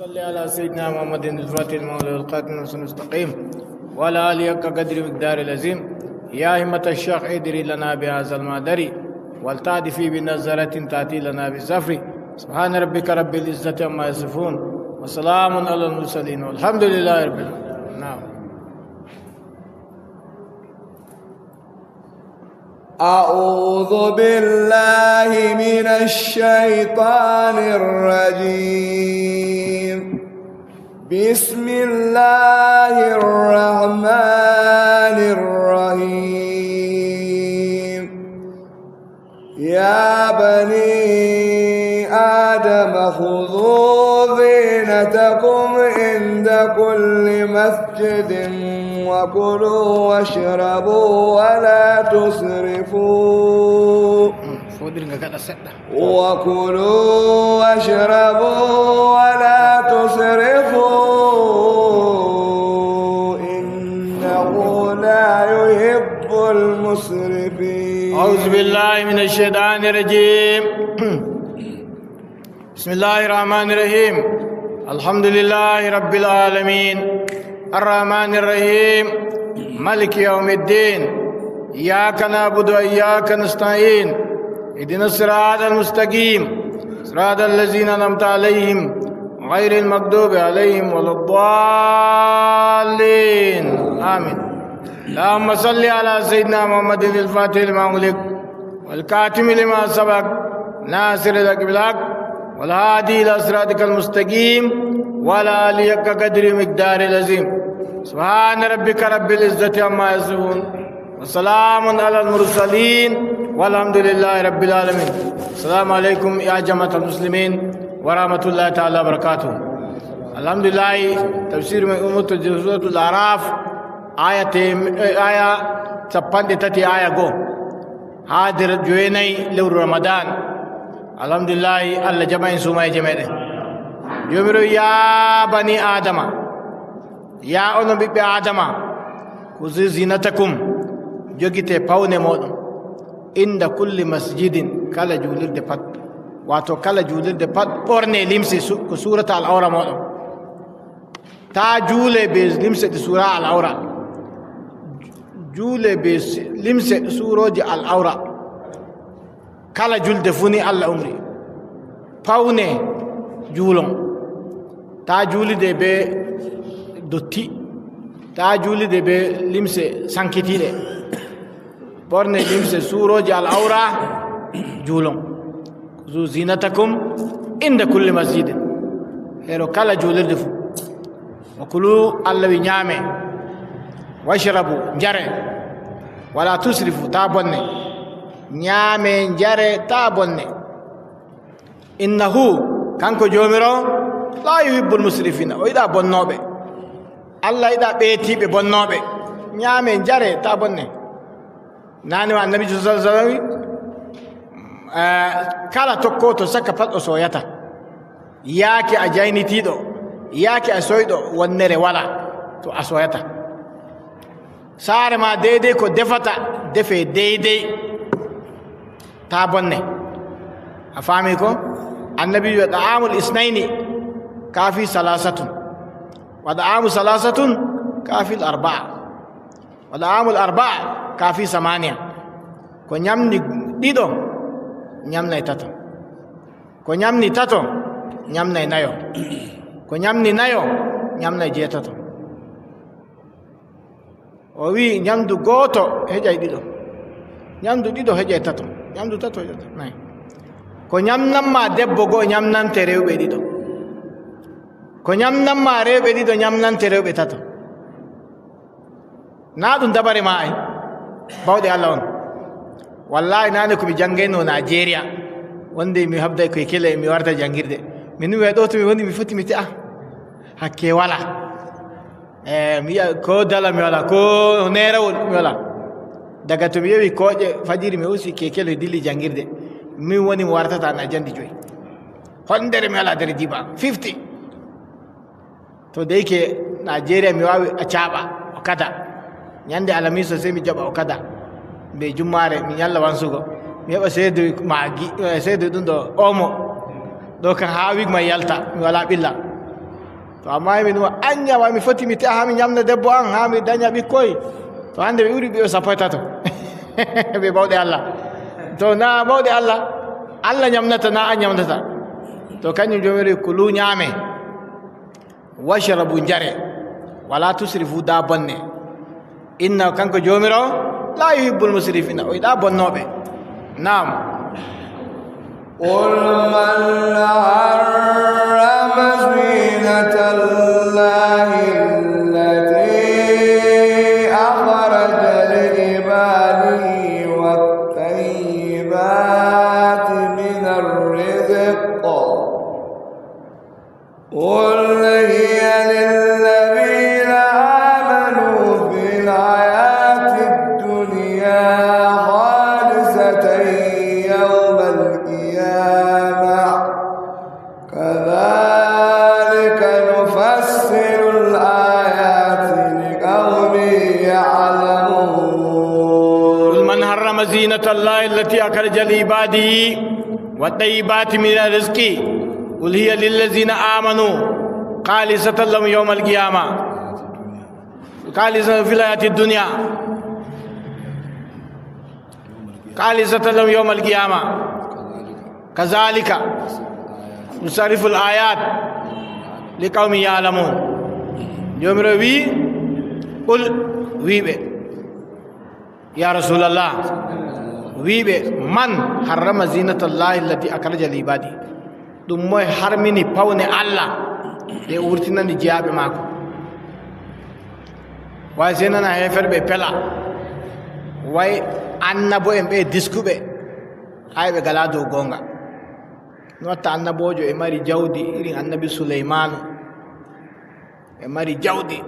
صل على سيدنا محمد الفاتح المولى والقاتل المستقيم وعلى آله حق قدر مقدار العظيم. يا همة الشيخ ادري لنا بهذا المادري والتعدفي بنظرة تأتي لنا بالزفر. سبحان ربك رب العزة عما يصفون وسلام على المرسلين والحمد لله رب العالمين. نعم. أعوذ بالله من الشيطان الرجيم. بسم الله الرحمن الرحيم. يا بني آدم خذوا زينتكم عند كل مسجد وكلوا واشربوا ولا تسرفوا ولا تسرفوا إنه لا يحب المسرفين. أعوذ بالله من الشيطان الرجيم. بسم الله الرحمن الرحيم. الحمد لله رب العالمين الرحمن الرحيم مالك يوم الدين. إياك نعبد وإياك نستعين. اهدنا الصراط المستقيم صراط الذين أنعمت عليهم غير المغضوب عليهم ولا الضالين آمين. اللهم صل على سيدنا محمد الفاتح لما أغلق والكاتم لما سبق ناصر الحق بالحق والهادي إلى صراطك المستقيم وعلى آله حق قدر مقدار العظيم. سبحان ربك رب العزة عما يصفون وسلام على المرسلين والحمد لله رب العالمين. السلام عليكم يا جماعة المسلمين ورحمة الله تعالى وبركاته. الحمد لله. تفسير من أمة سورة الأعراف آية تبان تتي آية go حاضر جويني لور رمضان. الحمد لله الله جمعين سوما جمعين يومرو يا بني آدم يا أنو بي آدم خذوا زينتكم جوجيتي باوني مودم عند كل مسجد كلا جولر دي فات واتو كلا جولر دي فات بورني لمسي سورة الأورا مودم تا جولي بيز لمسي دي سورة الأورا جولي بيز لمسي سورة دي الأورا كلا جول دفوني الله عمري باوني جولون تا جولي دي بي دوتي تا جولي دي بي لمسي سانكتي دي بورني لمسي سورة دي الأورا جولون ذو زينتكم عند كل مسجد هيرو كلا جولر دفو وكلوا الله بنيامه واشربوا جري ولا تسرفوا تابوني نيامه جري تابوني إنه كانكو جوميرو لا يحب المسرفين. وإذا بنوبه الله إذا بيتي بنوبه نيامه جري تابوني نانو النبي صلى الله عليه وسلم kala tokkoto saka pat o soyata yaake a jaynitiiɗo yaake a soyɗo wonnere wala to a soyata saare ma deydey ko defata defe deydey ta bonne a faami ko annabi wa da'amul isnayni kafi salasatun wa da'amu salasatun kafi al-arba'a wa da'amul arba'a kafi samaniya ko ñamni ɗiɗo ñamnay tato ko ñamni tato ñamnay nayo ko ñamni nayo ñamnay jeetato o wi ñamdu gooto heƴay ɗiɗo ñamdu ɗiɗo heƴay tato ñamdu tato heƴata nayi ko ñamnanma debbo goo ñamnante rewɓe ɗiɗo ko ñamnanma rewɓe ɗiɗo ñamnante rewɓe tato na ɗum dabare ma ay bawɗe allah on. wallahi nane ko mi janngayno Nigeria wonde mi habday koye kele mi warta janngirde min mi ɗo to mi woni mi foti mi ti'a hakke wala mi yiya ko dala mi wala ko nerawol mi wala daga to mi yewi kooƴe fajiri mi usi kekele dilli janngirde min woni mi wartata na jandi joyi hondere mi wala dere diba 50 to deyke Nigeria mi wawi a caaɓa o kada ñande alamiso sey mi jaɓa o kada be jummare mi yalla wansugo mi heɓa seedu magi seedu ɗum ɗo omo ɗo kan ha wigma yalta mi wala ɓilla to amma min wa anya wa mi foti mi ta ha mi nyamna debbo an ha mi daña ɓikkoy to hande ɓe ɓuri ɓiyo sappo e tato ɓe bawɗe Allah to na bawɗe Allah ñamnata na an ñamnata to kañum jomiri kulu ñaame washrabu jare wala tusrifu da bonne inna kanko jomirawo la yuhibbul musrifina o yiɗa bonnoɓe nam قل من حرم زينة الله التي أخرج لعباده والطيبات من الرزق قل هي للذين آمنوا في الحياة الدنيا خالصة يوم القيامة كذلك نفسر الآيات لقوم يعلمون قل من حرم زينة الله التي أخرج لعباده والطيبات من الرزق قل هي للذين آمنوا خالصة لهم يوم القيامة خالصة في الحياة الدنيا خالصة لهم يوم القيامة كذلك نصرف الآيات لقوم يعلمون يوم روي قل ويبه يا رسول الله ويبه من حرم زينة الله التي أخرج لعباده ɗum moye harmini pawne Allah ɗe wurtinani jeyaɓe maako way se nana heferɓe pela way annabo en ɓe diskuɓe hay ɓe gala dow gonga no watta annabojo e mari jawdi irin annabi souleymanu e mari jawdi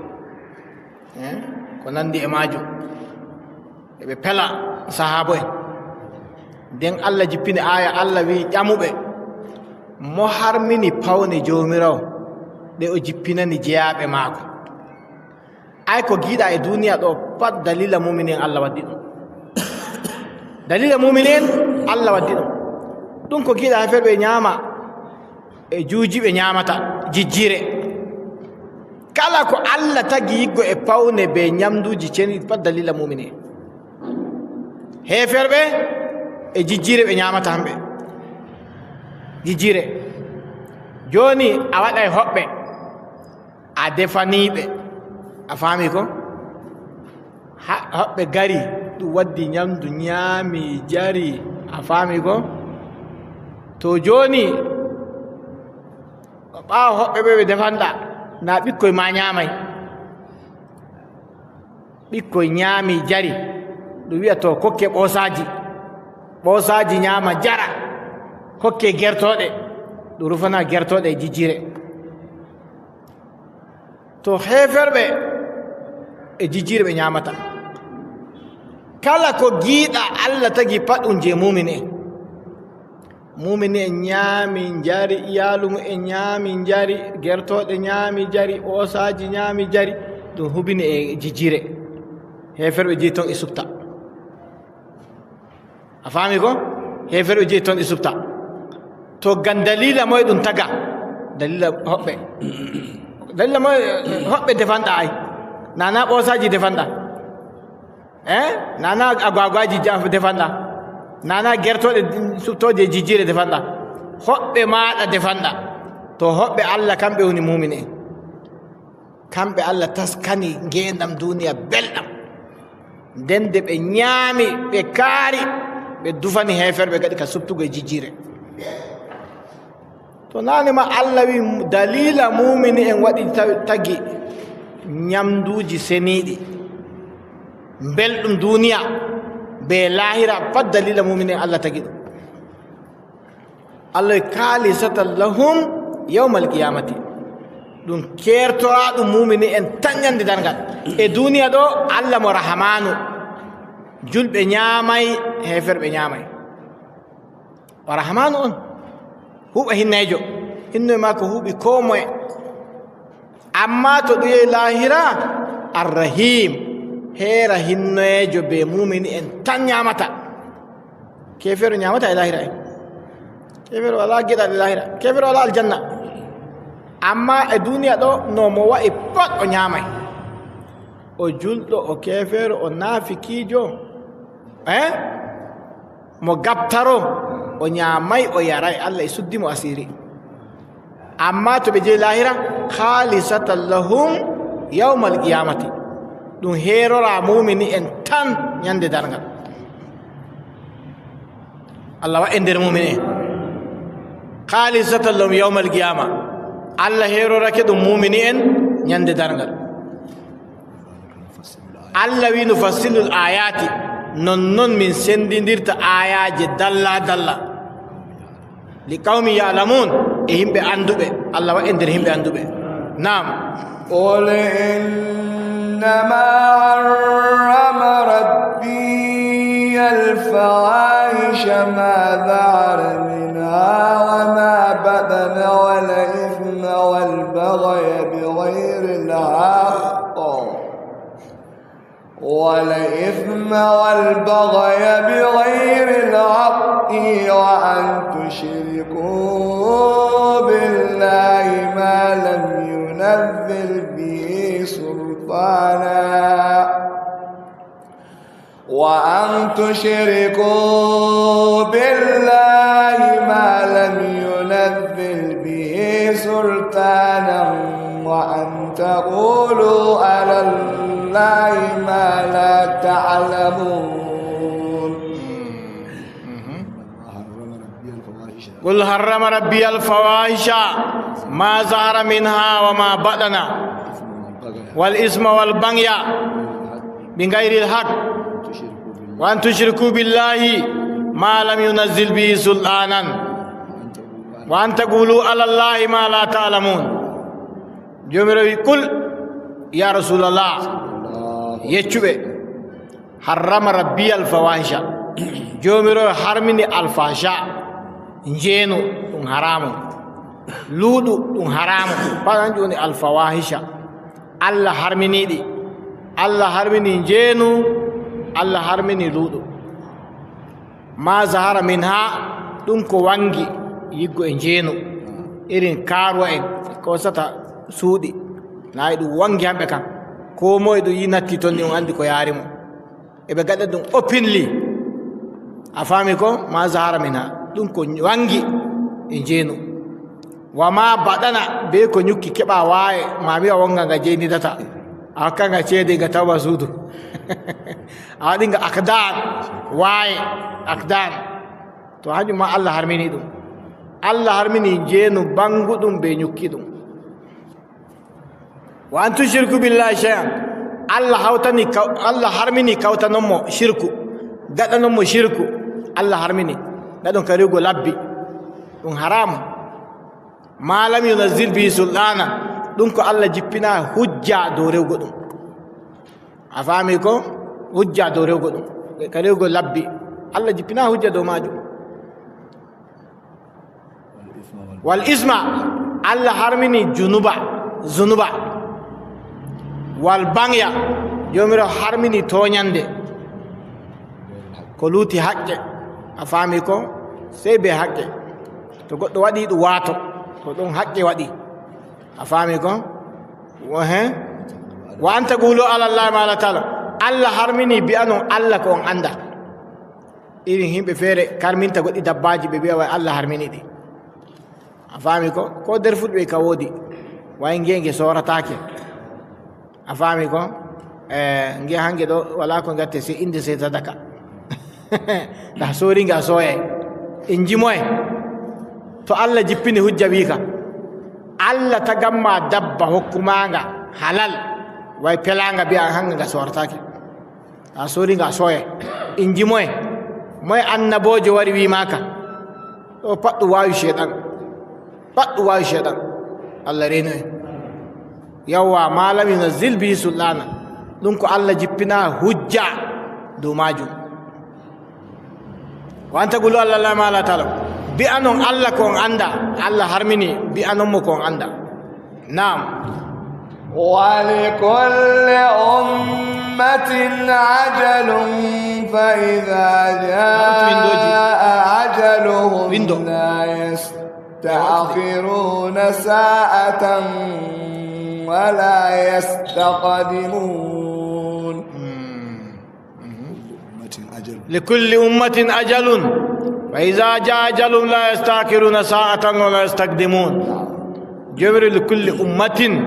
ko nandi e majum eɓe pela sahabo en nden Allah jippini aya Allah wi ƴamuɓe mo harmini pawne jomirawo ɗe o jippinani jeyaɓe maako ay ko giiɗa e duniya ɗo pat dalila muminen Allah waddi ɗum dalila muminen Allah waddi ɗum ɗum ko giiɗa heferɓe ñaama e juuji ɓe ñaamata jijjire kala ko Allah tagi yiggo e pawne be ñamduji ceni pat dalila muminen heferɓe e jijjire ɓe ñaamata hamɓe jijjire joni a waɗay hoɓɓe a defaniɓe a faami ko hoɓɓe gari ɗum waddi ñamdu ñaami jari a faami ko to joni ɓaawa hoɓɓe ɓe ɓe defanɗa na ɓikkoye ma ñaamay ɓikkoye ñaami jari ɗum wiya to kokke ɓoosaji ñaama jara hokke gertoɗe ɗum rufana gertoɗe e jijjire to heferɓe e jijjire ɓe ñamata kala ko giiɗa Allah tagi pat ɗum je mumini en ñaami jari iyalumu en ñaami jari gertoɗe ñaami jari ɓoosaji ñaami jari ɗum hubini e jijjire heferɓe jeyi toon e subta a faami ko heferɓe jeyi toon e subta to gan dalila moye ɗum taga dalila hoɓɓe dalila moye hoɓɓe defanɗa ay nana ɓoosaji defanɗa nana agwagwaji defanɗa nana gertoɗe subtoje jijjire defanɗa hoɓɓe maɗa defanɗa to hoɓɓe Allah kamɓe woni mumin en kamɓe Allah taskani ngendam duniya belɗam nden de ɓe ñaami ɓe kaari ɓe dufani heferɓe gaɗi ka subtugo e jijjire to nanima Allah wi dalila mumini en waɗi tagi ñamduji seniɗi belɗum duniya be lahira pat dalila mumini en Allah tagi ɗum Allah kalisatan lahum yawmal qiyamati ɗum kertora ɗum mumini en tan ñande dargal e duniya ɗo Allah mo rahamanu julɓe ñaamay heferɓe ñaamay o rahamanu on huuɓa hinnejo hinnoye ma ko huuɓi ko moye amma to ɗum yehi lahira arrahim heera hinnoyejo be mumini en tan ñamata kefero ñamata e lahira en kefero wala geɗal e lahira kefero wala aljanna amma e duniya ɗo no mo wa'i pat o ñaamay, o julɗo, o keefeero, o naafikiijo, mo gabtaro, o ñaamay, o yaray, Allah e suddimo asiri. amma to ɓe jeyi lahira khalisatan lahum yawmal qiyamati, ɗum heerora mumini en tan ñande darngal. Allah wa e nder mumini en khalisatan lahum yawmal qiyama, Allah heerorake ɗum mumini en ñande darngal. Allah wi nufassilul ayati, nonnon min sendidirta ayaje dalla dalla li qawmi ya'lamun, e himɓe anduɓe. Allah wa e nder himɓe anduɓe. Naam. قل إنما حرم ربي الفواحش ما ظهر منها وما بطن والإثم والبغي بغير الحق وأن تشركوا بالله ما لم ينزل به سلطانا وأن تقولوا على الله ما لا تعلمون. قل حرم ربي الفواحش ما ظهر منها وما بطن والإثم والبغي بغير الحق وأن تشركوا بالله ما لم ينزل به سلطانا وأن تقولوا على الله ما لا تعلمون. جميل. قل يا رسول الله يتشبه حرم ربي الفواحش، جميل حرمني الفحشاء، njeno ɗum haramu, luuɗu ɗum haramu, paɗan joni alfawahisha. Allah harminiɗi, Allah harmini njenu, Allah harmini luuɗu. ma zahara min ha, ɗum ko wangi yiggo e njenu, irin karuwa en kosata suuɗi, nayi ɗum wangi hamɓe kan, ko moye ɗum yi natti ton ni on andi ko yaari mo, eɓe gaɗa ɗum openly. A faami ko? ma zahara min ha, ɗum ko wangi e njeenu. wa ma baɗana, be ko ñukki keɓa waaye, ma wi'a wonga nga jeynidata, a hokkanga ceede nga tawa suudu a waɗinga akdan, waaye akdan, to hanjum ma Allah harmini ɗum. Allah harmini njeenu banguɗum be ñukki ɗum. wa an tushirku billahi shay'an, Allah harmini kawtanonmo shirku, gaɗanonmo shirku. Allah harmini gaɗon ka rewgo labbi, ɗum haramu. ma lam yunazzil bihi sultana, ɗum ko Allah jippina hujja dow rewgo ɗum. a faami ko? hujja dow rewgo ɗum, ka rewgo labbi Allah jippina hujja dow majum. wal isma, Allah harmini zunuba. wal bagya, jomirawo harmini toñande, ko luuti haqqe. a faami ko? sey be haqqe, to goɗɗo waɗi ɗum waato, to ɗum haqqe waɗi. a faami ko? wa an taqulu ala llahi ma la ta'lamun, Allah harmini bi'anon Allah ko on anda. irin himɓe feere karminta goɗɗi dabbaji, ɓe mbiya way Allah harmini ɗi. a faami ko? ko nder fulɓe ka woodi way ngenge soratake. a faami ko? nge hange ɗo wala ko gatte se inde se sadaka ta soringa a soyay en jimoye. to Allah jippini hujja wi ka Allah tagamma dabba hokkumanga halal, way pelanga biya hanga nga soratake, a soringa a soyay en jimoye. moye annabojo wari wi maka o pat ɗum wawi shaytan, Allah reno en. yawwa ma lam yunazzil bihi sultana, ɗum ko Allah jippina hujja dow majum. wa an taqulu ala llahi ma la ta'lamun, bi'anon Allah ko on anda, Allah harmini bi'anonmo ko on anda. Naam. ولكل أمة عجل فإذا جاء أجلهم يستأخرون ساعة ولا يستقدمون لكل أمة أجل فإذا جاء أجل لا يستأخرون ساعة ولا يستقدمون جبر لكل أمة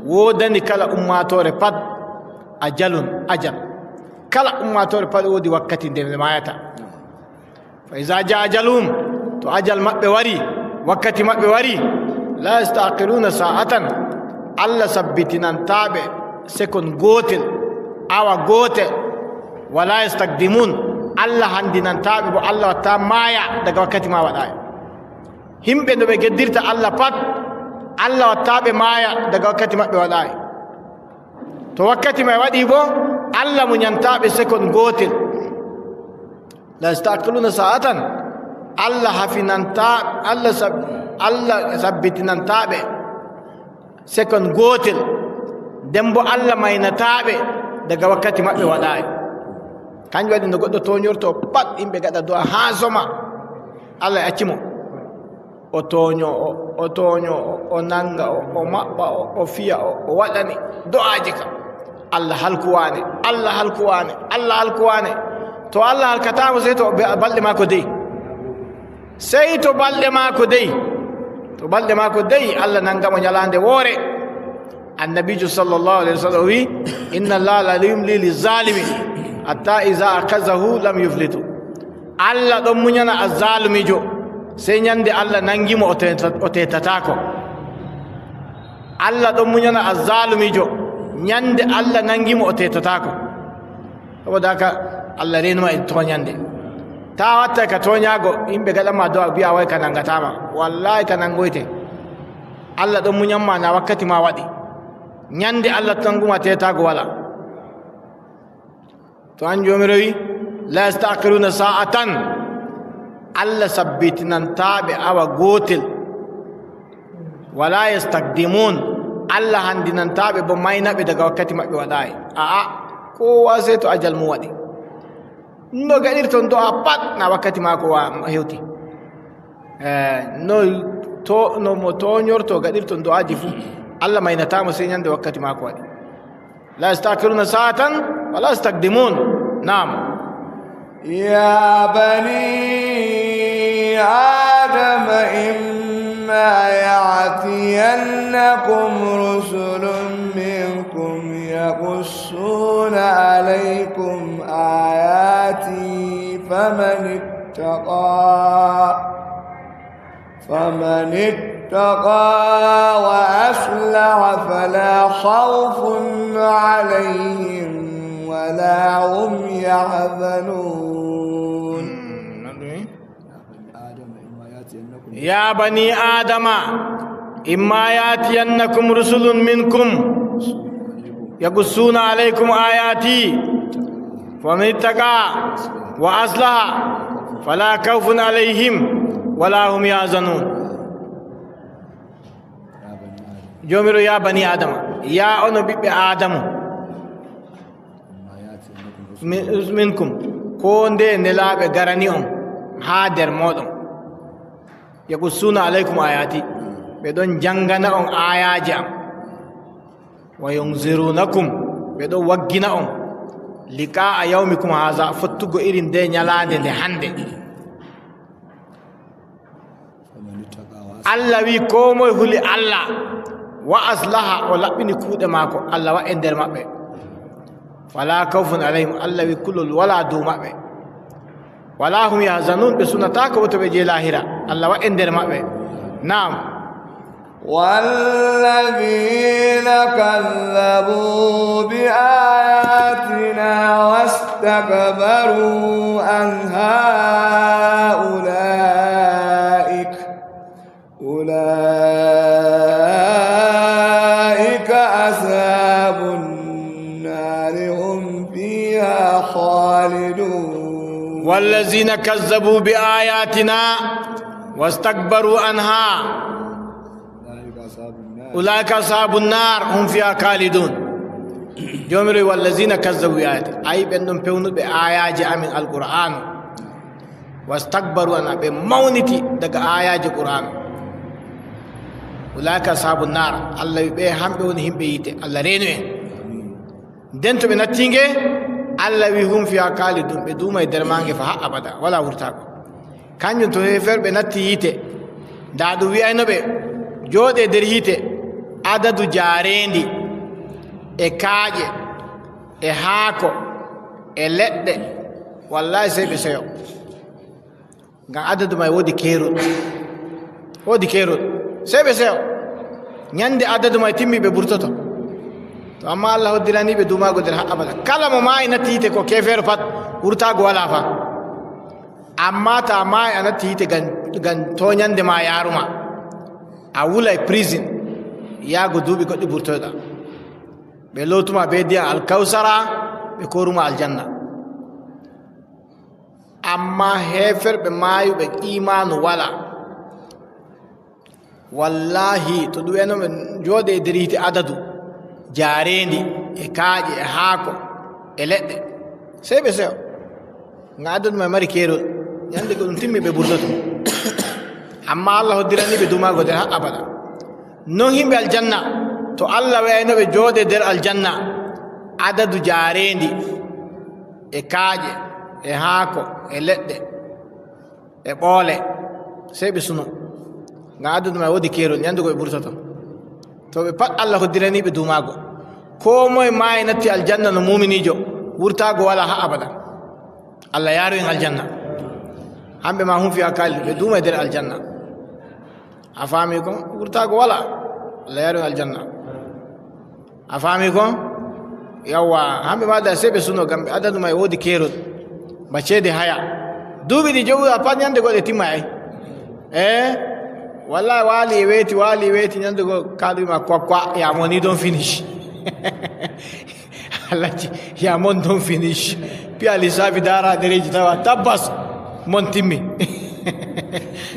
ودني كلا أماتور قد أجل كلا أماتور قد ودي وقت دم ما يتا فإذا جاء أجلهم تو أجل ما بوري وقت ما بوري لا يستأخرون ساعة الله سبتنا تابع سكن قوتل أو قوتل ولا يستقدمون الله عندنا تابع الله تامايا دغ وقت ما وداي هم بندو بقدرت الله فات الله تابع مايا دغ وقت ما وداي تو وقت ما ودي بو الله من ينتابع سكن قوتل لا يستأخرون ساعة الله حفظنا تابع الله سبتنا تابع سكن قوتل دمبو الله ما ينتابع دغ وقت ما وداي kanjum waɗi no goɗɗo toñorto pat yimɓe gaɗa do'a ha soma allah accimo o tooño o nanga o maɓɓa o fiya o waɗani do'aji ka allah halkuwane to allah halkatamo sey to balɗe mako deyi to balɗe mako deyi allah nangamo ñalande woore annabijo sallllahu alayhi wa sallam wi inna allaha la yumli lizalimi hatta iza akazahu lam yuflitu allah ɗon muñana azzalumijo sey ñande allah nangimo o tetatako allah ɗon muñana azzalumijo ñande allah nangimo o tetatako saboda haka allah renuma e toñande ta watta ka toñago yimɓe gaɗanma do'a biya way ka nangatama wallahi ka nangoyte allah ɗon muñanma na wakkati ma waɗi ñande allah tanguma tetago wala to an jomiro wi la yastaqiruna sa'atan allah sabbitinantaɓe awa gotel wala yastaqdimun allah handinantaɓe bo maynaɓe daga wakkati maɓɓe waɗayi aa kowa sey to ajal mum waɗi no gaɗirton do'a pat na wakkati mako hewti no mo toñorto gaɗirton do'aji fuu allah maynatamo sey ñande wakkati mako waɗi لا يستأخرون ساعة ولا يستقدمون نعم يا بني آدم إما يأتينكم رسل منكم يقصون عليكم آياتي فمن اتقى وأصلح فلا خوف عليهم ولا هم يحزنون يا بني آدم إما يأتينكم رسل منكم يقصون عليكم آياتي فمن اتقى وأصلح فلا خوف عليهم ولا هم يحزنون جوميرو يا بني آدم يا أنو بيبي آدم منكم كون دي نلابي غرانيهم هادر مودم يقصون عليكم آياتي بدون جنغناهم آياجي وينذرونكم بدون وغناهم لقاء يومكم هذا فتوغو إرين دي نيالاندي دي هاندي Allah wi ko moye huli Allah wa aslaha o laɓɓini kuuɗe maako Allah wa e nder maɓɓe fala kawfun alayhim Allah wi kullol wala dow maɓɓe wala hum yahzanun ɓe sunataka woto ɓe je lahira Allah wa e nder maɓɓe nam والذين كذبوا بآياتنا واستكبروا عنها أولئك أصحاب النار هم فيها خالدون والذين كذبوا بآياتنا واستكبروا عنها أولئك أصحاب النار هم فيها خالدون جمري والذين كذبوا بآياتنا أي بأنهم بيونوا بآيات من القرآن واستكبروا عنها بمونتي دق آيات القرآن ulaika ashabu nar allah ɓe hamɓe woni himɓe yiite allah reenu en nden to ɓe nattinge allah wi hum fiha kalidun ɓe duuma e nder mange fa ha abada wala wurtago kanjum to heferɓe natti yiite nda ɗum wiyaynoɓe jooɗe nder yiite adadu jaarendi e kaaƴe e haako e leɗɗe wallahi sey ɓe seyo ngam adadu may woodi keerol sey ɓe seyo ñande adadu may timmi ɓe ɓurtoto to amma allah hoddirani ɓe dumago nder ha abada kala mo maayi natti yiite ko kefeero pat wurtago wala fa amma ta maayi a natti yiite gam toñande ma yaaruma a wula e prison yaago duuɓi goɗɗi ɓurtoyɗa ɓe lootuma be ndiyam alkawsara ɓe koruma aljanna amma heferɓe maayuɓe imanu wala wallahi to ɗum wiyanoɓe jooɗe e nder yiite adadu jaarendi e kaaƴe e haako e leɗɗe sey ɓe seyo ngam adadu may mari keerol ñande ko ɗum timmi ɓe ɓurdoto amma allah hoddirani ɓe dumago nder ha abada non himɓe aljanna to allah waynoɓe jooɗe nder aljanna adadu jaarendi e kaaƴe e haako e leɗɗe e ɓoole sey ɓe suno ngam adadu may woodi keerol ñande ko ɓe ɓurtoto to ɓe pat allah hoddirani ɓe dumago ko moye maayi natti aljanna no muminijo wurtago wala ha abada allah yaaru en aljanna hamɓe ma hum fiha kalidun ɓe duuma e nder aljanna a faami ko wurtago wala allah yaaru en aljanna a faami ko yawwa hamɓe ma da sey ɓe suno gam adadu may woodi keerol ba ceede haya duuɓi ɗi joguɗa pat ñande goɗe timma ay wallahi waali e weeti ñande go kaɗuma quoi yamoni don finish alaji yamon don finish piya lissafi dara dereji tawa tabbas mon timmi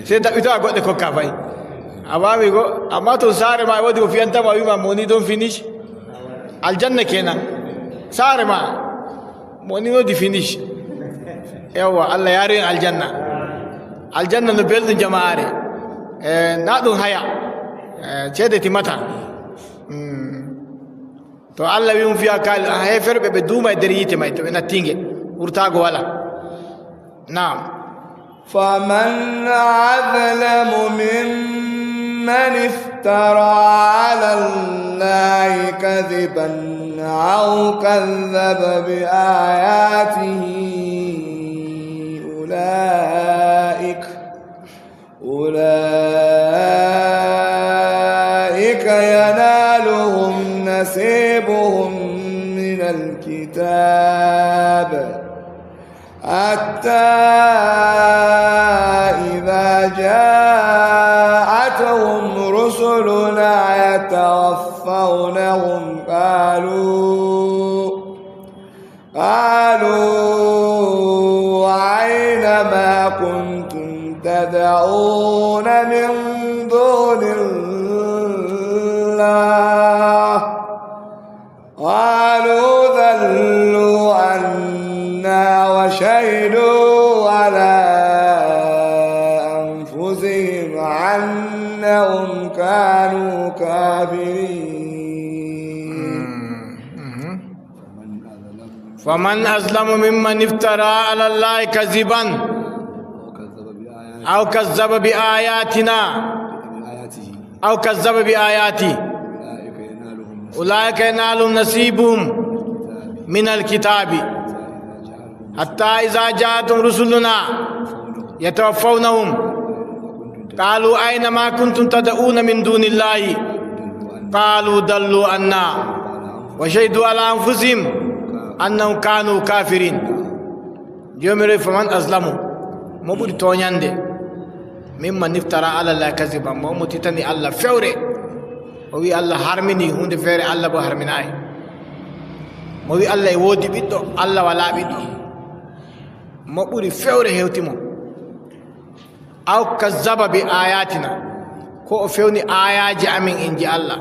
sey daɓɓitowa goɗɗe kokka fayi a wami go amma to saare ma woodi ko fiyantama wima moni don finish aljanna kenan saare ma moni wodi finish yawwa allah yaari en aljanna no belɗum jama'are na ɗum haya ceede timata to allah wi mum fiya kaali heferɓe ɓe duuma e nder yiite may to ɓe nattinge wurtago wala naam فمن أظلم ممن افترى على الله كذبا أو كذب بآياته أولئك ينالهم نصيبهم من الكتاب حتى إذا جاءتهم رسلنا يتوفونهم قالوا أين ما كنتم تدعون من دون الله قالوا ضلوا عنا وشهدوا على أنفسهم أنهم كانوا كافرين فمن أظلم ممن افترى على الله كذبا أو كذب بآياتنا أو كذب بآياته أولئك ينالهم نصيبهم من الكتاب حتى إذا جاءتهم رسلنا يتوفونهم قالوا أين ما كنتم تدعون من دون الله قالوا ضلوا عنا وشهدوا على أنفسهم أنهم كانوا كافرين جمر فمن أظلموا مبودي تونياندي ممن افترى على الله كذبا ممتتني الله فوري وي الله حرمني هند فوري الله بو حرمناي موي الله يودي بيدو الله ولا بيدو مبودي فوري هيوتيمو أو كذب بآياتنا كو فيوني آيات أمين إنجي الله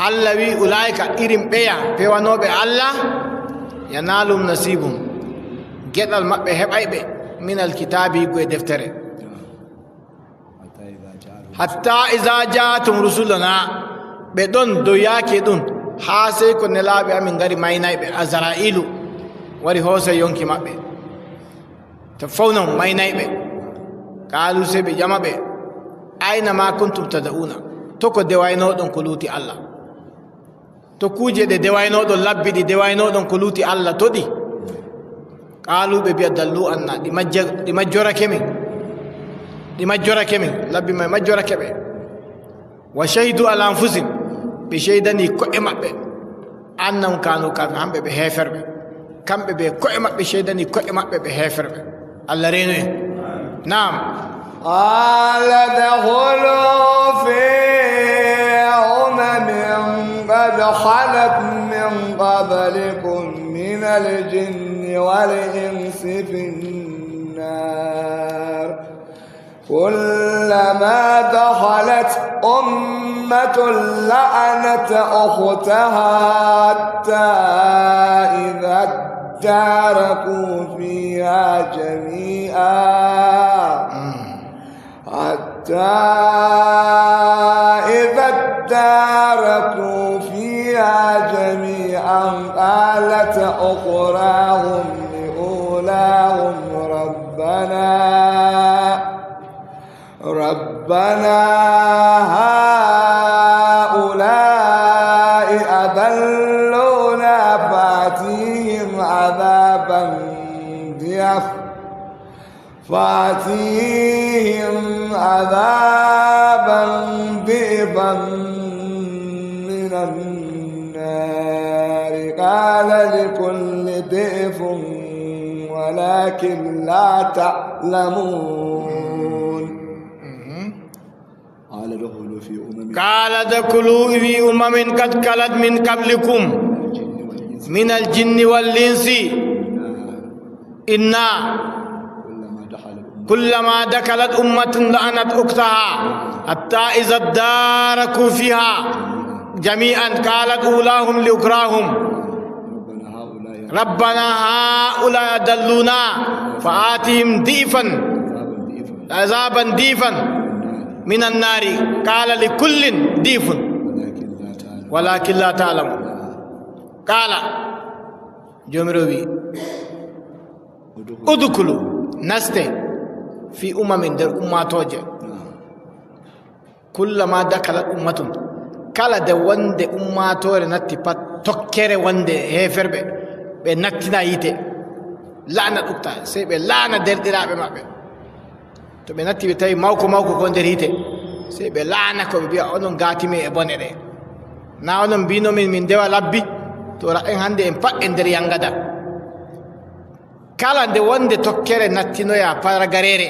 الله وي أولئك إرم بيا بيوانو بي الله ينالهم نصيبهم جد المبه هب أي بي من الكتاب يقوي دفتره hatta iza jaatum rusuluna ɓe ɗon dow yaake ɗum haa sey ko nelaaɓe amin ngari maynayɓe azra'ilu wari hoosa yonki maɓɓe to fawnon maynayɓe kaalu sey ɓe ƴama ɓe ayna ma kuntum tada'una to ko dewaynoɗon ko luuti allah to kuuje ɗe dewaynoɗon labbi ɗi dewaynoɗon ko luuti allah to ɗi kaalu ɓe mbiya dallu anna ɗi majjorake min labbi may majjorake ɓe wa shahidu ala anfusihim ɓe sheydani ko'e maɓɓe annahum kanu kafir hamɓe ɓe heeferɓe kamɓe ɓe ko'e maɓɓe sheydani ko'e maɓɓe ɓe heeferɓe allah reeno en naam قال ادخلوا في قد خلت من قبلكم من الجن والإنس في النار كلما دخلت أمة لعنت أختها حتى إذا اداركوا فيها جميعا قالت أخراهم لأولاهم ربنا هؤلاء أضلونا فآتيهم عذابا ضعفا من النار قال لكل ضعف ولكن لا تعلمون قال ادخلوا في أمم قد خلت من قبلكم من الجن والإنس إنا كلما دخلت أمة لعنت أختها حتى إذا اداركوا فيها جميعا قالت أولاهم لأخراهم ربنا هؤلاء أضلونا فآتهم عذابا ضعفا من النار قال لكل ضعف ولكن لا تعلم قال جمروبي ادخلوا نستي في در أماتوجه كلما دخلت أمة kala de wonde ummatore natti pat tokkere wonde heferɓe ɓe nattina yite laana ɗukta sey ɓe laana derɗiraɓe maɓɓe to ɓe natti ɓe tawi mawko ko nder hite sey ɓe laana ko ɓe mbiya onon gatimi e bone ɗe na onon mbinomin min dewa labbi to en hande en pat e nder yangada kala nde wonde tokkere nattinoya paragarere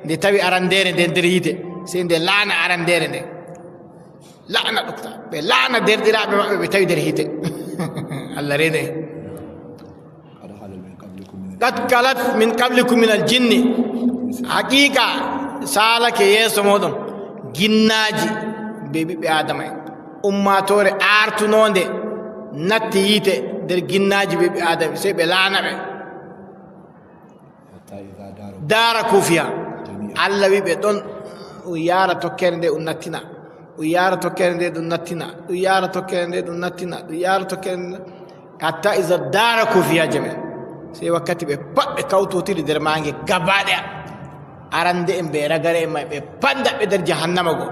nde tawi arandere nde nder hite sey nde laana arandere nde laana ɗukta ɓe laana derɗiraɓe maɓɓe ɓe tawi nder hite allah rene qad kalat min qablikum min al jinni haqiqa salake yeeso moɗon ginnaji be ɓiɓɓe adama en ummatore artunode natti yite nder ginnaji be ɓiɓɓe adama sey ɓe laana ɓe dara kufiya allah wi ɓe ɗon yara tokkere nde nattina yara tokkere nde nattina yara tokkere nde nattina yara tokkere hatta iza dara kufiyaje men sey wakkati ɓe pat ɓe kawtotiri nder mangue gabaɗaya arande en ɓe ragare en may ɓe pandaɓe nder jahannama go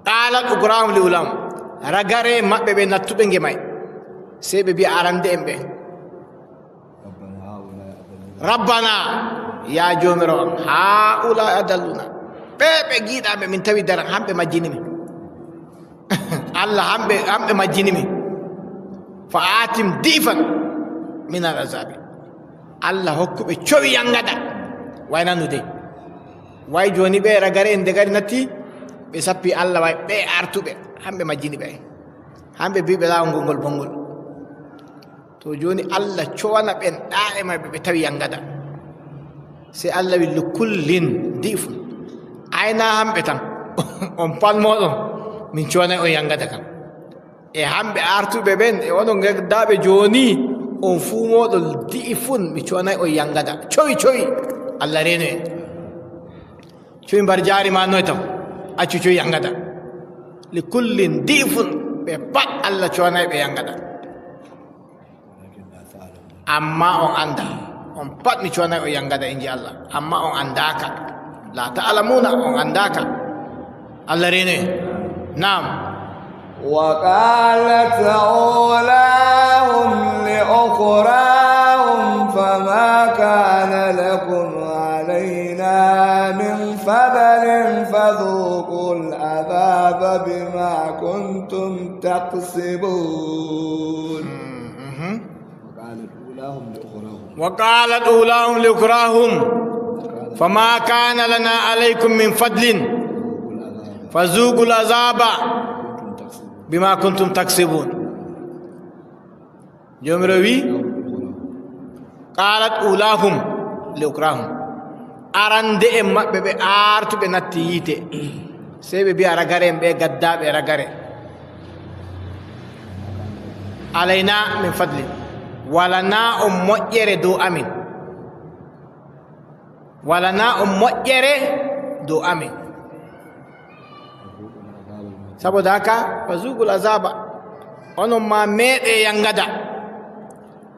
qalat ugrahum li ulam ragare en maɓɓe ɓe nattuɓe nge may sey ɓe mbiya arande en ɓe rabbana ya jomirawo am haula adalluna ɓe giiɗaɓe min tawi daran hamɓe majjinimi allah hamɓe majjinimi fa atim difan min al azabi allah hokkuɓe cowi yangada waynanu dey way joni ɓe ragare en nde gari natti ɓe sappi allah way ɓe artuɓe hamɓe majjini ɓe hamɓe mbiɓe lawol ngol bongol to joni allah cowana ɓen ɗaɗe maɓɓe ɓe tawi yangada se allah wi likullin difun ayna hamɓe tan on palmoɗon min cowanay on yangada kam e hamɓe artuɓe ɓen e onon gaddaɓe joni on fuu moɗon difun mi cowanay on yangada cowi allah reno en cuy mbar jaari ma noytaw accu cuy yangada li kullin difun ɓe pat Allah coonay ɓe yangada amma on anda on pat mi coonay o yangada inji Allah amma on andaka la ta'lamuna on andaka Allah rene naam وقالت أولاهم لأخراهم فما كان لكم علينا من فضل فذوقوا العذاب بما كنتم تكسبون وقالت أولاهم لأخراهم فما كان لنا عليكم من فضل فذوقوا العذاب بما كنتم تكسبون جمروي قالت أولاهم لأخراهم أرند إما ببي آرتو بنتييته سيبي بي أرغارين بي غدا بي أرغارين علينا من فضل ولنا أمؤير دو أمين ولنا أمؤير دو أمين saboda haka fazugul azaba onon ma meɗe yangada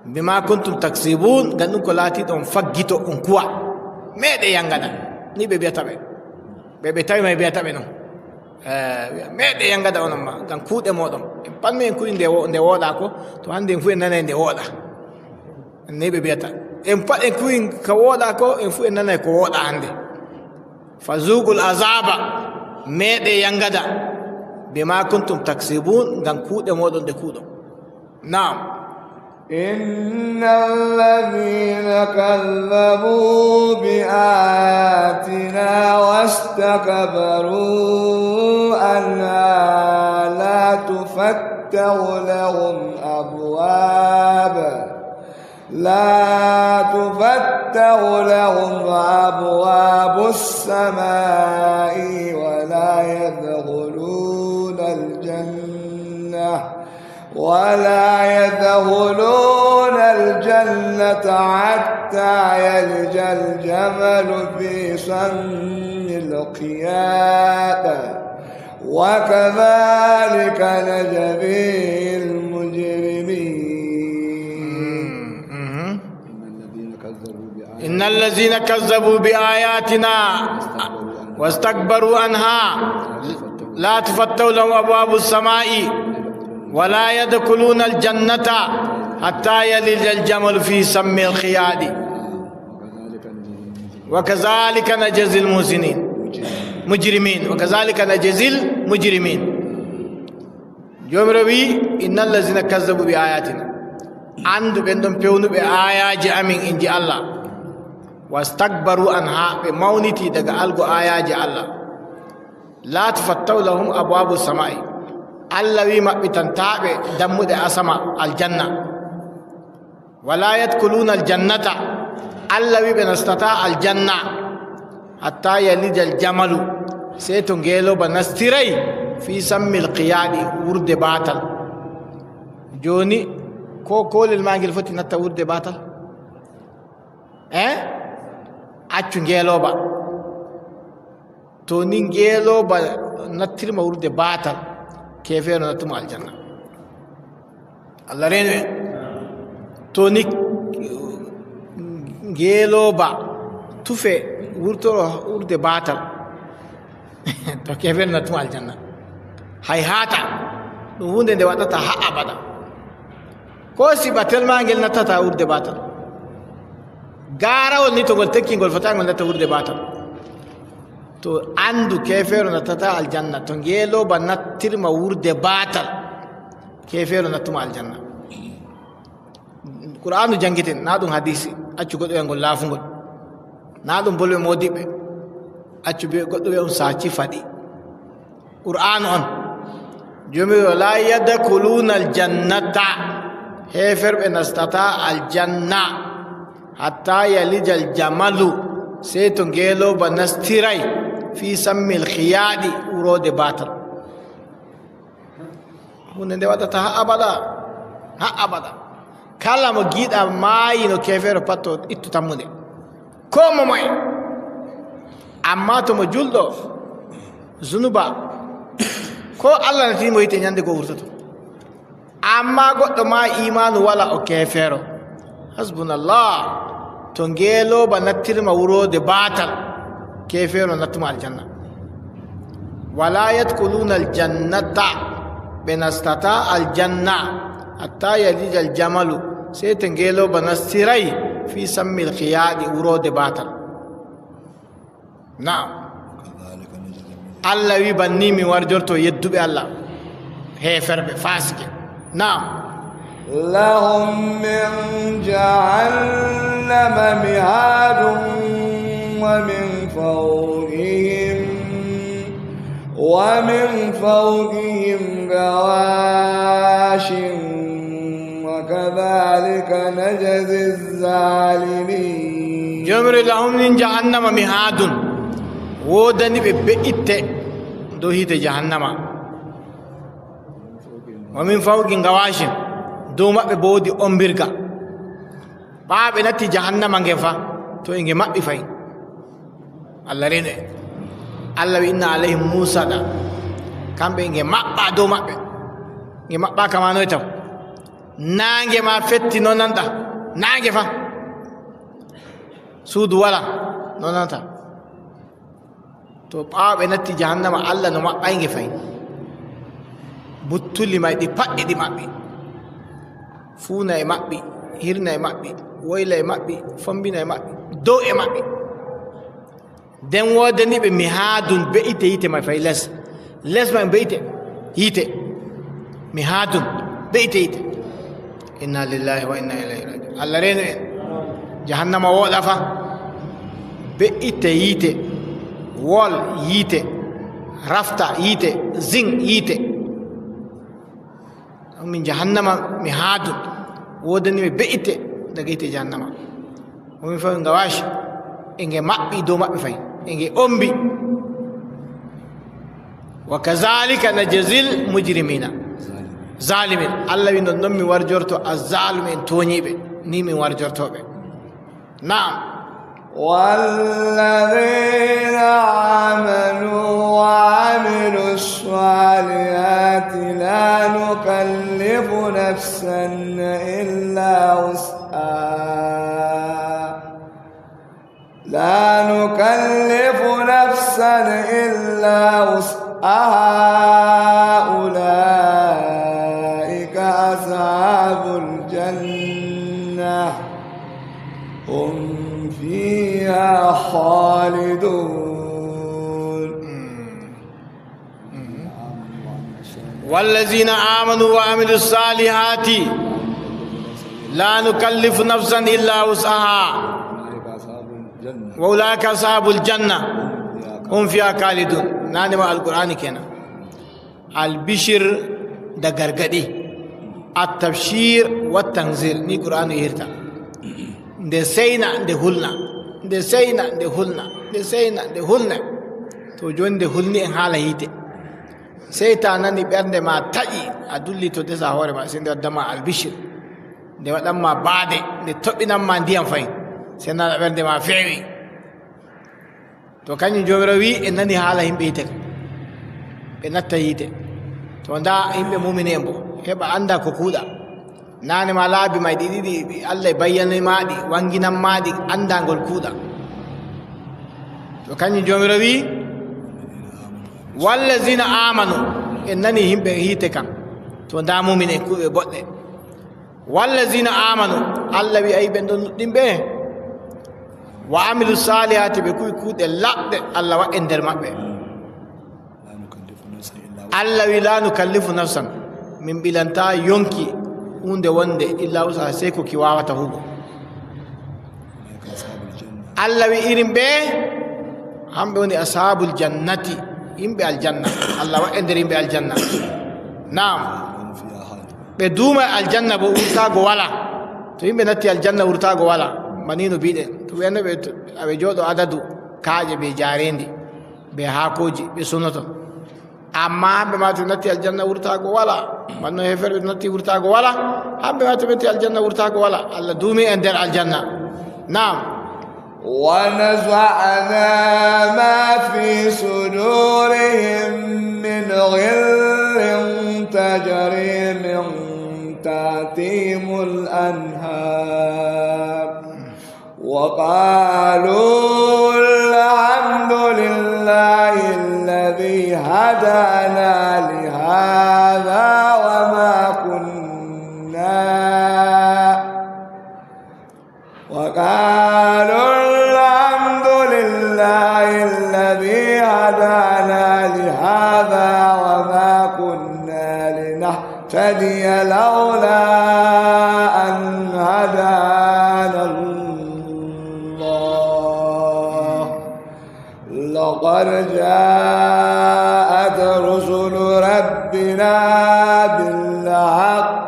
bima kuntum taksibun gandum ko laati ɗon faggito on kuwa meɗe yangada ni ɓe mbiyata ɓe tawi ma mbiyata ɓe noon meɗe yangada onon ma ngam kuuɗe moɗon en patmi en kuɗi nde wooɗa ko to hannde en fu en nanay nde wooɗa ni ɓe mbiyata en pat en kuwi ko wooɗa ko en fu en nanay ko wooɗa hannde fazugul azaba meɗe yangada بما كنتم تكسبون غان كودة مودون دي كودة نعم إن الذين كذبوا بآياتنا واستكبروا أنها لا تفتح لهم أبواب السماء ولا يدخلون الجنة حتى يلج الجمل في سم الخياط وكذلك نجزي المجرمين إن الذين كذبوا بآياتنا واستكبروا عنها لا تفتح لهم أبواب السماء ولا يدخلون الجنة حتى يلج الجمل في سم الخياط وكذلك نجزي المجرمين وكذلك نجزي المجرمين جمروي إن الذين كذبوا بآياتنا عند بندم بيونو بآيات أمين إنجي الله واستكبروا عنها بمونتي دقا ألقوا آيات الله لا تفتح لهم أبواب السماء Allah wi maɓɓitantaɓe dammuɗe asama aljanna wala yadkuluna aljannata Allah wi ɓe nastata aljanna hatta yalija aljamalu sey to ngeloba nastiray fi sammil qiyaɗi wurde batal joni ko kolel ma ngel foti natta wurde batal accu ngeloba to ni ngeloba nattirma wurde batal kefeero nattuma aljanna Allah rene to ni ngeeloba tufe wurtoro urde batal to kefeero nattuma aljanna hay hata ɗum hunde nde waɗata ha abada ko sibatel ma ngel nattata urde batal garawol ni to ngol tekkingol fota ngol natta urde batal to andu kefeero nattata aljanna to ngeeloba nattirma wurde batal kefeero nattuma aljanna qur'anu jangiten na ɗum hadisi accu goɗɗo e ngol laafungol na ɗum bolɓe modiɓɓe accu be goɗɗo ɓe on saci faɗi qur'anu on jomi la yadkhuluna aljannata heferɓe nastata aljanna hatta yalija aljamalu sey to ngeeloba nastiray fi sammil khiyaɗi urode batal hunde nde waɗata ha abada kala mo giiɗa maayi no kefeero patto ittu tammude ko momoye amma to mo julɗo zunuba ko allah natimo yite ñande ko wurtoto amma goɗɗo ma imanu wala o kefeero hasbunallah to ngeeloba nattirma wurode batal kefeero nattuma aljanna wala yadkuluna aljannata ɓe nastata aljanna hatta yalija aljamalu sey to ngeeloba nastiray fi sammil khiyaɗi wurode batal naam allah wi banni mi warjorto yedduɓe allah heferɓe fasike naam لهم من جهنم مهاد ومن فوقهم غواش وكذلك نجزي الظالمين جمر لهم من جهنم مهاد ودني ببئت دوهيت جهنم ومن فوقهم غواش dow maɓɓe bo woodi ombirga ɓaaɓe natti jahannama ngen fa to e nge maɓɓi fayi allah reno en allah wi inna alayhim musaɗa kamɓe nge maɓɓa dow maɓɓe nge maɓɓa kamanoye taw naange ma fetti no nanɗa naange fa suudu wala no nanta to ɓaaɓe natti jahannama allah no maɓɓay nge fayi buttulli may ɗi paɗɗi ɗi maɓɓi fuuna e maɓɓi hirna e maɓɓi woyla e maɓɓi fombina e maɓɓi dow e maɓɓi nden woodani ɓe mihaadun be'ite yite may fay les ma be'ite yite mihaadun be'ite yite inna lillahi wa inna ilayhi rajiun allah reno en jahannama wooɗa fa be'ite yite wol yite rafta yite zing yite min jahannama mihaadun wodani ɓe be'ite daga yite jahannama omin fawi ngawashi e nge maɓɓi dow maɓɓe fayi e nge ombi wa kazalika najzil mujrimina zalimin allah wi non noon mi warjorto azzalume en tooñiɓe ni min warjortoɓe naam والذين آمنوا وعملوا الصالحات لا نكلف نفسا إلا وسعها أولئك أصحاب الجنة هم فيها خالدون والذين آمنوا وعملوا الصالحات لا نكلف نفسا إلا وسعها وأولئك أصحاب الجنة هم فيها خالدون ناني ما القرآن كنا البشر دا غرغدي التبشير والتنذير ني قرآن يهرتا nde seyna nde hulna nde seyna nde hulna nde seyna nde hulna to joni nde hulni en haala hiite sey ta nani ɓernde ma taƴi a dulli to desa hoore ma sey nde waddama albishir nde waɗanma baade nde toɓɓinanma ndiyam fayi sey nana ɓernde ma feewi to kañum jomirawo wi en nani haala yimɓe hiite ka ɓe natta hiite to nda yimɓe mumini en bo heɓa anda ko kuuɗa nane ma laabi ma ɗiɗiɗi allah e bayyanimaɗi wanginanmaɗi andagol kuuɗa to kañum jomirawo wi wallazina amanu en nani yimɓe hiite kam to nda mumine kuuɓe boɗɗe wallazina amanu allah wi ayi ɓen ɗon nuɗɗinɓe wa amilu salihati ɓe kuwi kuuɗe laɓɗe allah waɗe nder maɓɓe allah wi la nukallifu nafsan min ɓilanta yonki hunde wonde illa usa sey ko ki wawata hugo allah wi irin ɓe hamɓe woni ashabul jannati yimɓe aljanna allah waɗe nder yimɓe aljanna naam ɓe duuma aljanna bo wurtago wala to yimɓe natti aljanna wurtago wala manino biɗen to ɓennoɓe aɓe jooɗo adadu kaaƴe ɓe jarendi ɓe haakoji ɓe sonoto amma hamɓe ma to natti aljanna wurtago wala manno heferɓe to natti wurtago wala hamɓe ma to ɓetti aljanna wurtago wala allah duumi e nder aljanna naam ونزعنا ما في صدورهم من غل تجري من تحتهم الأنهار وقالوا الحمد لله الذي هدانا لهذا وما كنا لنهتدي لولا أن هدانا الله لقد جاءت رسل ربنا بالحق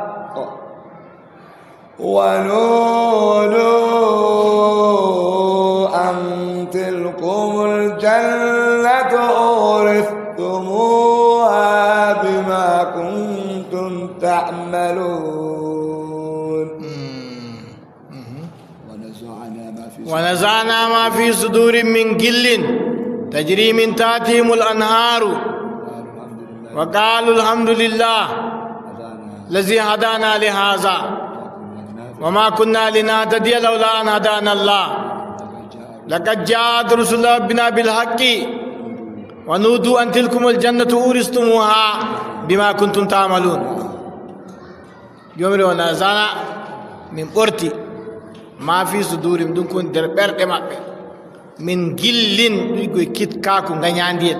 ونودوا أن تلكم الجنة أورثتموها بما كنتم تعملون ونزعنا ما في صدور من غل تجري من تحتهم الأنهار وقالوا الحمد لله الذي هدانا لهذا وما كنا لنهتدي لولا أن هدانا الله لقد جاءت رسل ربنا بالحق ونودوا أن تلكم الجنة أورثتموها بما كنتم تعملون يوم ونزعنا من قرتي ما في صدورهم دون كون دربر من غل يقول كيت كاكو غنيانديل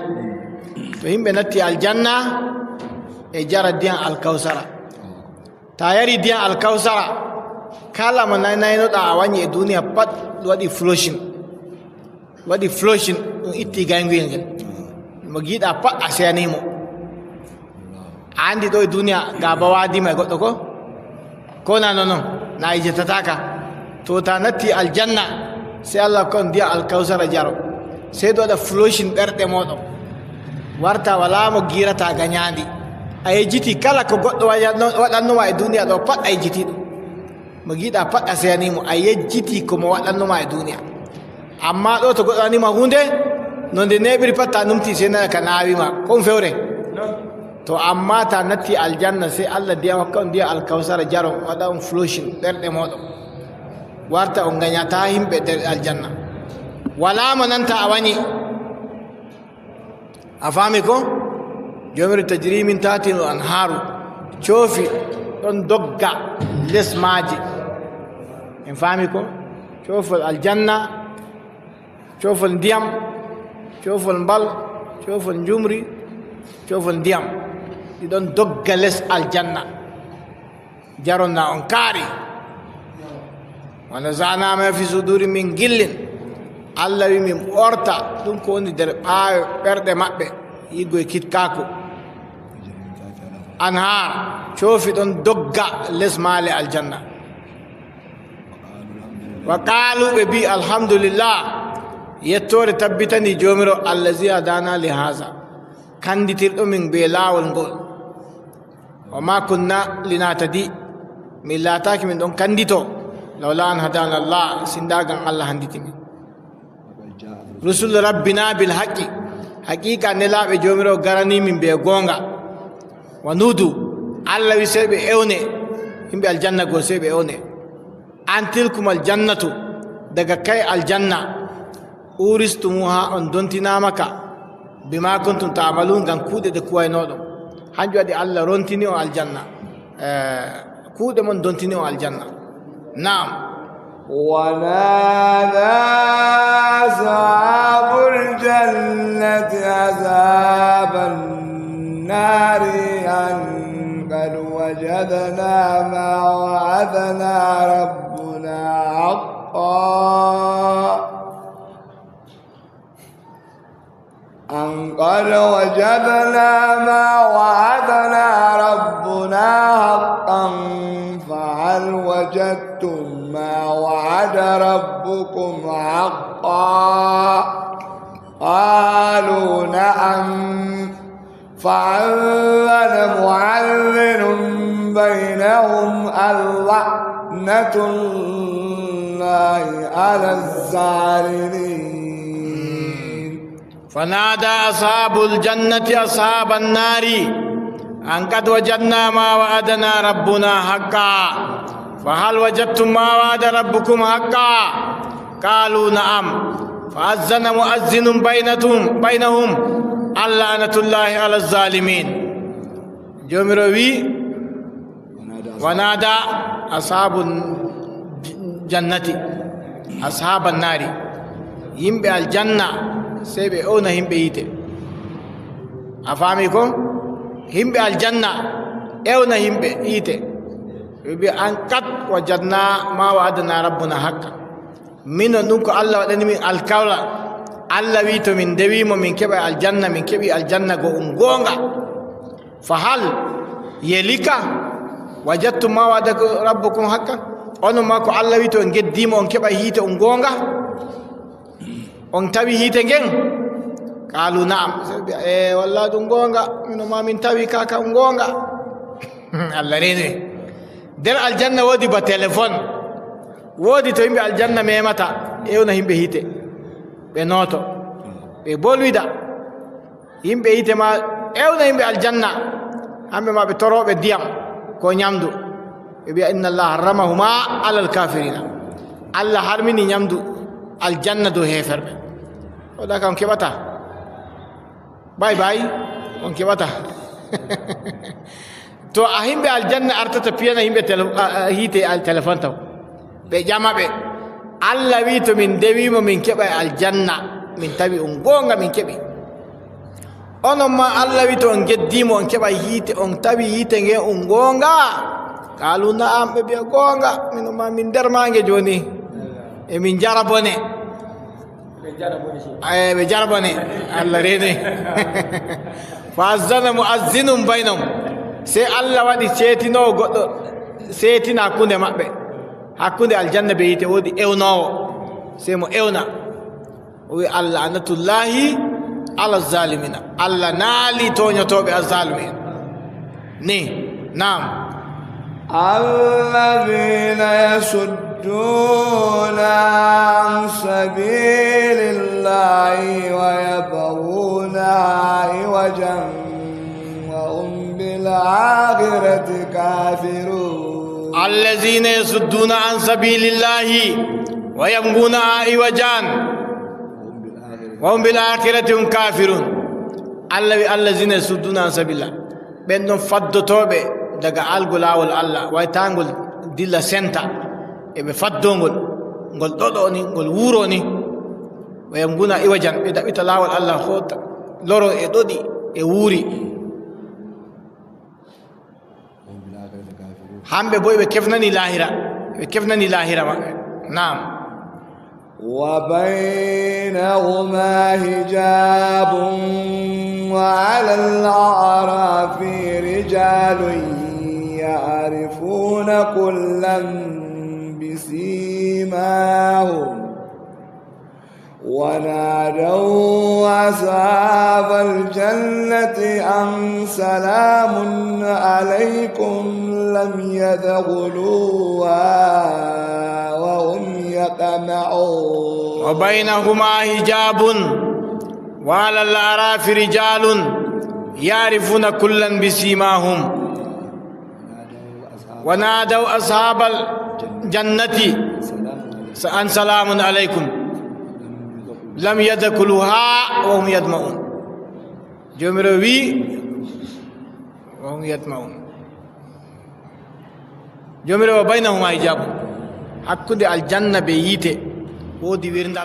فهم بنتي الجنة إجارة ديان الكوثر تايري ديان الكوثر كلا من ناينو دعواني الدنيا بات وادي فلوشن إتي غانغوين مجيد أبات أسيانيمو عندي دو الدنيا غابوادي ما يقول تكو كونا نونو نايجي تتاكا توتا نتي الجنة سي الله كون ديا الكوثر جارو سيدو دا فلوشن برد موتو warta wala mo girata ganyandi ay jiti kala ko goddo wadanno wa e duniya do pat ay jiti do mo gida pat asani mo ay jiti ko mo wadanno ma e duniya amma do to goddo ani ma hunde nonde nebiri pat ta numti sena kanawi ma kon fewre to amma ta natti aljanna sai Allah diya wakkan diya alkausara jaro wada on flushing berde modo warta on ganyata himbe der aljanna wala mananta awani أفهمكم؟ جمر تجري من تحت الأنهار شوفي دون دقة لس ماجي فهمكم؟ شوف الجنة شوف الديام شوف البل شوف الجمري شوف الديام دون دقة لس الجنة جرنا أنكاري ونزعنا ما في صدور من غل Allah wi min orta ɗum ko woni nder ɓaayo ɓerɗe maɓɓe yiggo e kitkako anhar coofi ɗon dogga les maale aljanna wa qalu ɓe mbi alhamdulillah yettore tabbitani jomiro allazi hadana li hasa kanditirɗo min be laawol ngol wa ma kunna linatadi min laataki min ɗon kandito lawla an hadana allah sindagan allah handitimi rusul rabbina bil haqqi haqiqa nelaɓe jomiro garani min be gonga wa nudu allah wi seɓe ewne yimɓe aljanna go seɓe ewne an tilkum aljannatu daga kay aljanna uristumuha on dontinamaka bima kuntum ta'malun gam kuuɗe de kuwaynoɗo hanjum waɗi allah rontini o aljanna kuuɗe mon dontini o aljanna naam ونادى أصحاب الجنة أصحاب النار أن قد وجدنا ما وعدنا ربنا حقا أن قد وجدنا ما وعدنا ربنا حقا فهل وجدتم ما وعد ربكم حقا قالوا نعم فعلن معلن بينهم اللعنة الله على الظالمين فنادى أصحاب الجنة أصحاب النار أن قد وجدنا ما وعدنا ربنا حقا فهل وجدتم ما وعد ربكم حقا قالوا نعم فأذن مؤذن بينهم اللعنة الله على الظالمين جمروي ونادى أصحاب الجنة أصحاب النار يمبي الجنة سيبي أونا يمبي يتي أفهمكم يمبي الجنة أونا يمبي يتي يبي أنقد وجدنا ما وعدنا ربنا حقا من نوك الله ودني من الكولا الله ويتو من دويمو من كبي الجنة من كبي الجنة غونغا فهل يليكا وجدتم ما وعد ربكم حقا ono mako Allah wi to en geddima on keba hiite on gonga on tawi hiite ngen qalu na'am wallahi dum gonga mino ma min tawi kaka on gonga Allah rene der aljanna wodi ba telephone wodi to yimbe aljanna memata ewna himbe hiite be noto be bolwida yimbe hiite ma ewna yimbe aljanna hambe ma be torobe diyam ko nyamdu بي ان الله حرمهما على الكافرين الله حرمني يمدو الجنه دو هيفر ودا كان كبتا باي باي اون كبتا تو اهم بالجنه ارتت بينا هم هيتي التليفون تو بجامع به الله ويتو من دوي من كبا الجنه من تبي اونغا من كبي انا ما الله ويتو ان جديمو ان كبا هيتي اون تبي هيتي اونغا قالوا نعم بيا غونغا من ما من درمانجي جوني e min jarabone be jarabone Allah rene fa azana muazzinun bainahum se Allah wadi setino goddo setina kunde mabbe hakkunde aljanna be yite wodi ewnowo se mo ewna wi Allah anatullahi ala zalimina Allah nali toñotobe azzalimin ni naam الذين يصدون عن سبيل الله ويبغونها عوجا وهم بالآخرة كافرون الذين يصدون عن سبيل الله ويبغونها عوجا وهم بالآخرة هم كافرون الذين يصدون عن سبيل الله بأنهم فدتوبه daga algulawol Allah way tangol dilla senta e be faddongol gol dodo ni gol wuro ni wayam guna iwajan be dabita lawol Allah hota loro e dodi e wuri hambe boy be kefnani lahira naam وبينهما حجاب وعلى الأعراف رجال يعرفون كلا بسيماهم ونادوا أصحاب الجنة أن سلام عليكم لم يدخلوها وهم يطمعون وبينهما حجاب وعلى الأعراف رجال يعرفون كلا بسيماهم ونادوا أصحاب الجنة أن سلام عليكم لم يدخلوها وهم يطمعون جمروي وهم يطمعون جمرو وبينهما حجاب حق الجنة بيته ودي ويرند